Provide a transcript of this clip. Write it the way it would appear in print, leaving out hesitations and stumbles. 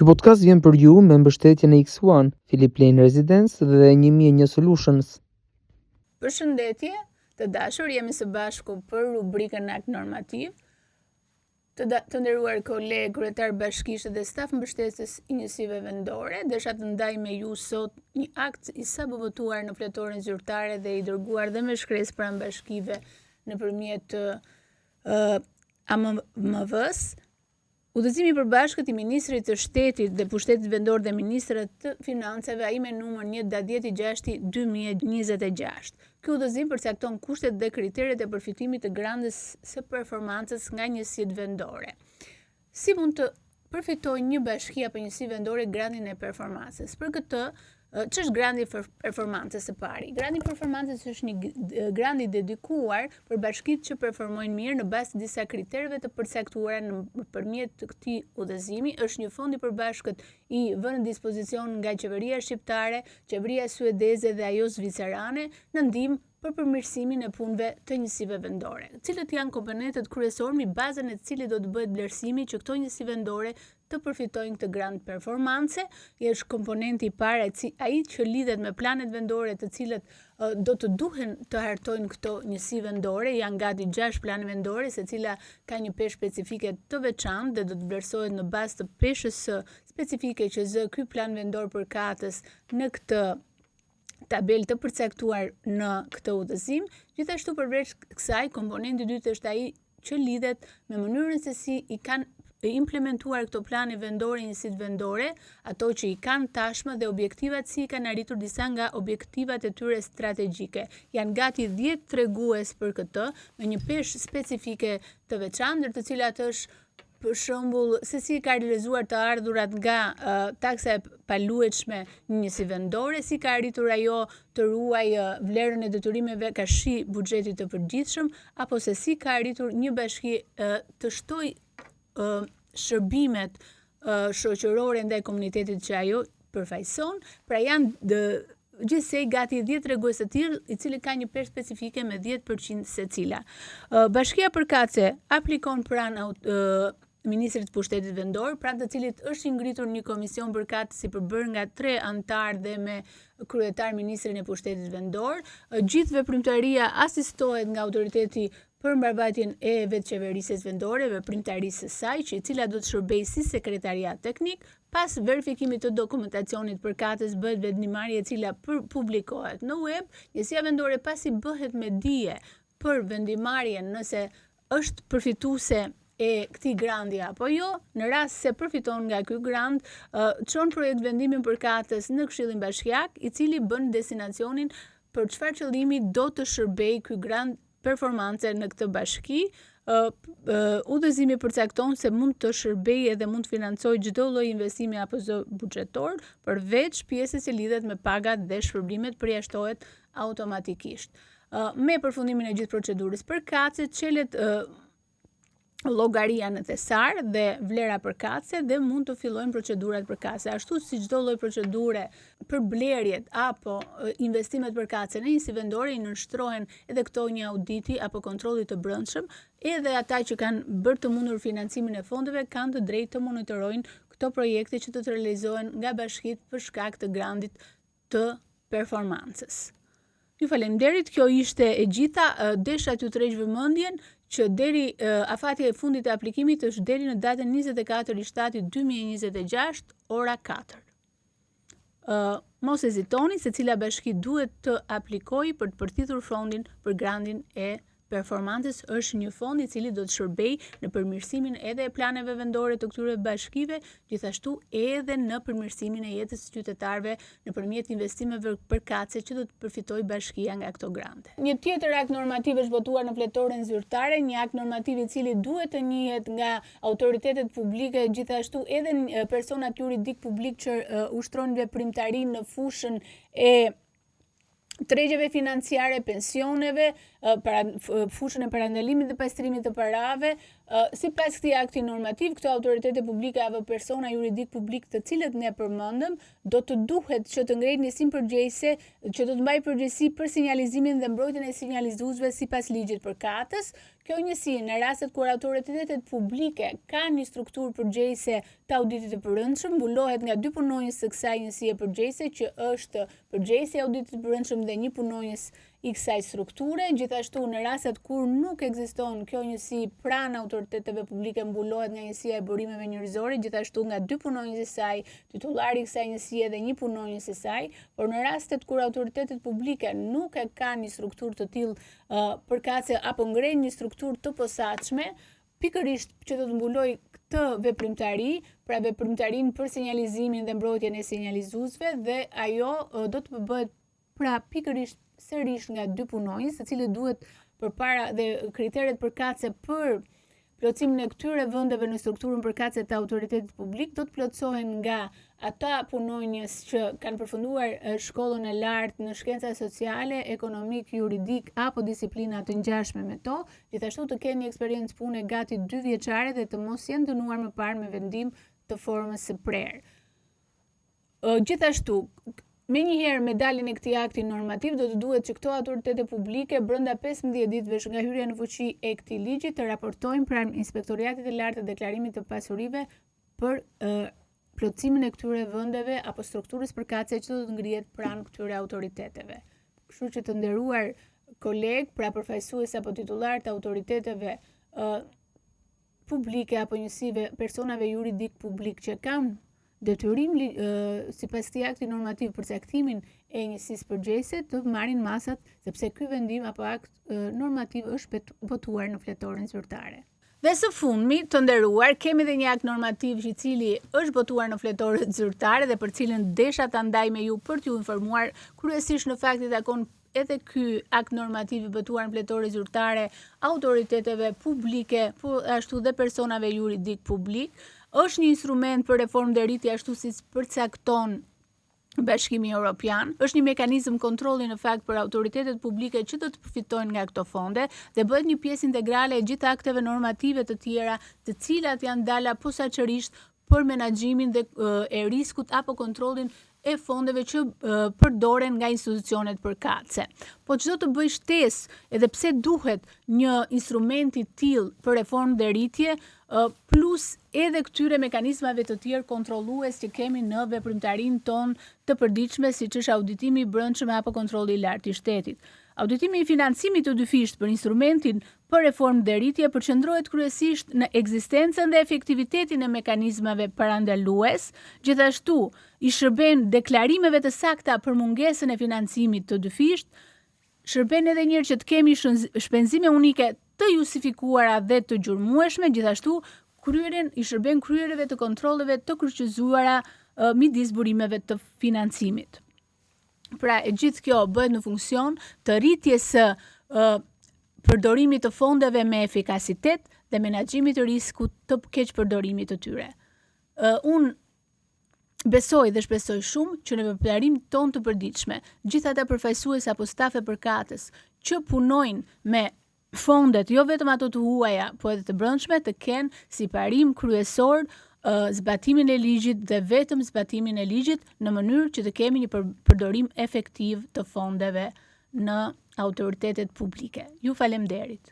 Ky podcast vjen për ju me mbështetjen e X1, Philip Lane Residence dhe 1001 Solutions. Përshëndetje, të dashur, jemi së bashku për rubrikën akt normativ. Të nderuar kolegë, kryetar bashkisë dhe staf mbështetës i njësive vendore, desha të ndaj me ju sot një akt i sapo votuar në fletoren zyrtare dhe i dërguar dhe me shkresë pranë bashkive nëpërmjet AMV-s. Udhëzimi i përbashkët i Ministrit të Shtetit dhe Pushtetit Vendor dhe Ministrat të Financave, ai me numër 1/10/2026. Ky udhëzim përcakton kushtet dhe kriteret e përfitimit të grandës së performancës nga njësitë vendore. Si mund të përfitojë një bashki apo njësi vendore grandin e performancës? Për këtë, ç'është grandi i performancës së pari? Grandi i performancës është një grandi dedikuar për bashkitë që performojnë mirë në bazë të disa kritereve të përcaktuara nëpërmjet këtij udhëzimi. Është një fond i përbashkët i vënë në dispozicion nga qeveria shqiptare, qeveria suedeze dhe ajo zvicerane në ndihmë për përmirësimin e punëve të njësive vendore. Cilët janë komponentët kryesorë mbi bazën e të cilit do të bëhet vlerësimi që këto njësi vendore të përfitojnë këtë grand performance? Është komponenti i parë ai që lidhet me planet vendore të cilët do të duhen të hartojnë këto njësi vendore. Janë gati 6 plane vendore, secila ka një peshë specifike të veçantë dhe do të vlerësohet në bazë të peshës specifike që zë ky plan vendor përkatës në këtë tabel të përcaktuar në këtë udhëzim. Gjithashtu përveç kësaj, komponenti i dytë është ai që lidhet me mënyrën se si i kanë implementuar këto plane vendore njësitë vendore, ato që i kanë tashmë dhe objektivat si i kanë arritur disa nga objektivat e tyre strategjike. Janë gati 10 tregues për këtë, me një peshë specifike të veçantë, ndër të cilat është për shembull se si ka realizuar të ardhurat nga taksa e paluajtshme në njësi vendore, si ka arritur ajo të ruajë vlerën e detyrimeve kashi buxhetit të përgjithshëm, apo se si ka arritur një bashki të shtojë shërbimet shoqërore ndaj komunitetit që ajo përfaqëson. Pra janë gjithsej gati 10 tregues të tillë, i cili ka një peshë specifike me 10% secila. Bashkia përkatëse aplikon pranë Ministrit të Pushtetit Vendor, pranë të cilit është i ngritur një komision përkatës i përbërë nga 3 anëtarë dhe me kryetar Ministrin e Pushtetit Vendor. Gjithë veprimtaria asistohet nga autoriteti për mbarvajtjen e vetëqeverisjes vendore, veprimtarisë së saj, që i cila do të shërbejë si sekretariat teknik. Pas verifikimit të dokumentacionit përkatës bëhet vendimmarrje e cila publikohet në web. Njësia vendore pasi bëhet me dije për vendimmarrjen nëse është përfituese e këtij grandi apo jo, në rast se përfiton nga ky grand, çon projekt vendimin përkatës në Këshillin Bashkiak, i cili bën destinacionin për çfarë qëllimi do të shërbejë ky grand performance në këtë bashki. Udhëzimi përcakton se mund të shërbejë dhe mund të financojë çdo lloj investimi apo zë buxhetor, përveç pjesës që lidhet me pagat dhe shpërblimet përjashtohet automatikisht. Me përfundimin e gjithë procedurës përkatëse çelet llogaria në thesar dhe vlera përkatëse dhe mund të fillojnë procedurat përkatëse. Ashtu si çdo lloj procedure për blerjet apo investimet përkatëse në njësi vendore, i nënshtrohen edhe këto një auditi apo kontrollit të brendshëm. Edhe ata që kanë bërë të mundur financimin e fondeve kanë të drejtë të monitorojnë këto projekte që do të realizohen nga bashkitë për shkak të grandit të performancës. Ju faleminderit, kjo ishte e gjitha. Desha t'ju tërheq vëmendjen që deri afatja e fundit e aplikimit është deri në datën 24/7/2026 ora 4. Mos hezitoni, secila bashki duhet të aplikojë për të përfituar fondin për grandin e performancës. Është një fond i cili do të shërbejë në përmirësimin edhe e planeve vendore të këtyre bashkive, gjithashtu edhe në përmirësimin e jetës së qytetarëve nëpërmjet investimeve përkatëse që do të përfitojë bashkia nga këto grante. Një tjetër akt normativ është votuar në fletoren zyrtare, një akt normativ i cili duhet të njihet nga autoritetet publike, gjithashtu edhe personat juridik publik që ushtrojnë veprimtarinë në fushën e tregjeve financiare, pensioneve, fushën e parandalimit dhe pastrimit të parave, Sipas këtij akti normativ, këto autoritete publike apo persona juridik publik të cilët ne përmendëm, do të duhet që të ngrehin njësim përgjegjëse, që do të mbajë përgjegjësi për sinjalizimin dhe mbrojtjen e sinjalizuesve sipas ligjit përkatës. Kjo njësi në rastet kur autoritetet publike kanë një strukturë përgjegjëse të auditit të përrendshëm, mbulohet nga dy punonjës së kësaj njësie përgjegjëse që është përgjegjësi i auditit të përrendshëm dhe një punonjës i kësaj strukture. Gjithashtu në rastet kur nuk ekziston kjo njësi pranë autoriteteve publike, mbulohet nga njësia e burimeve njerëzore, gjithashtu nga dy punonjës e saj, titullari i kësaj njësie dhe një punonjës e saj. Por në rastet kur autoritetet publike nuk e kanë një strukturë të tillë përkatëse apo ngrehin një strukturë të posaçme, pikërisht që do të mbuloj këtë veprimtari, pra veprimtarinë për sinjalizimin dhe mbrojtjen e sinjalizuesve, dhe ajo do të bëhet pra pikërisht sërish nga dy punonjës, të cilët duhet përpara dhe kriteret përkatëse për plotësimin e këtyre vendeve në strukturën përkatëse të autoritetit publik do të plotësohen nga ata punonjës që kanë përfunduar shkollën e lartë në shkenca sociale, ekonomik, juridik apo disiplina të ngjashme me to, gjithashtu të kenë një eksperiencë pune gati 2 vjeçare dhe të mos jenë dënuar më parë me vendim të formës së prerë. Gjithashtu, menjëherë me daljen e këtij akti normativ do të duhet që këto autoritete publike brenda 15 ditëve nga hyrja në fuqi e këtij ligji të raportojnë pranë Inspektoriatit të Lartë të Deklarimit të Pasurive për plotësimin e këtyre vendeve apo strukturës përkatëse që do të ngrihet pranë këtyre autoriteteve. Kështu që të nderuar kolegë, pra përfaqësues apo titullar të autoriteteve publike apo njësive personave juridik publik që kanë detyrim sipas këtij akti normativ për caktimin e njësisë përgjegjëse të marrin masat, sepse ky vendim apo akt normativ është votuar në fletoren zyrtare. Dhe së fundmi, të nderuar, kemi edhe një akt normativ i cili është votuar në fletoret zyrtare dhe për cilën desha ta ndaj me ju për t'ju informuar, kryesisht në fakt i takon edhe ky akt normativ i votuar në fletore zyrtare autoriteteve publike, po ashtu dhe personave juridik publik. Është një instrument për reformë dhe rritje ashtu si përcakton Bashkimi Evropian, është një mekanizëm kontrolli në fakt për autoritetet publike që do të përfitojnë nga këto fonde dhe bëhet një pjesë integrale e gjithë akteve normative të tjera, të cilat janë dalë posaçërisht për menaxhimin e riskut apo kontrollin e fondeve që përdoren nga institucionet përkatëse. Po çdo të bëj shtesë edhe pse duhet një instrument i tillë për reformë dhe rritje, plus edhe këtyre mekanizmave të tjerë kontrollues që kemi në veprimtarinë tonë të përditshme, siç është auditimi i brendshëm apo kontrolli i lartë i shtetit. Auditimi i financimit të dyfisht për instrumentin për reformë dhe rritje përqendrohet kryesisht në ekzistencën dhe efektivitetin e mekanizmave parandalues, gjithashtu i shërben deklarimeve të sakta për mungesën e financimit të dyfisht, shërben edhe një herë që të kemi shpenzime unike të justifikuara dhe të gjurmueshme, gjithashtu i shërben kryerjeve të kontrolleve të kryqëzuara midis burimeve të financimit. Pra e gjithë kjo bëhet në funksion të rritjes së përdorimit të fondeve me efikasitet dhe menaxhimit të riskut të keq përdorimit të tyre. Unë besoj dhe shpresoj shumë që në veprimtarinë tonë të përditshme, gjithë ata përfaqësues apo stafe përkatës që punojnë me fondet, jo vetëm ato të huaja, po edhe të brendshme, të kenë si parim kryesor zbatimin e ligjit dhe vetëm zbatimin e ligjit në mënyrë që të kemi një përdorim efektiv të fondeve në autoritetet publike. Ju faleminderit.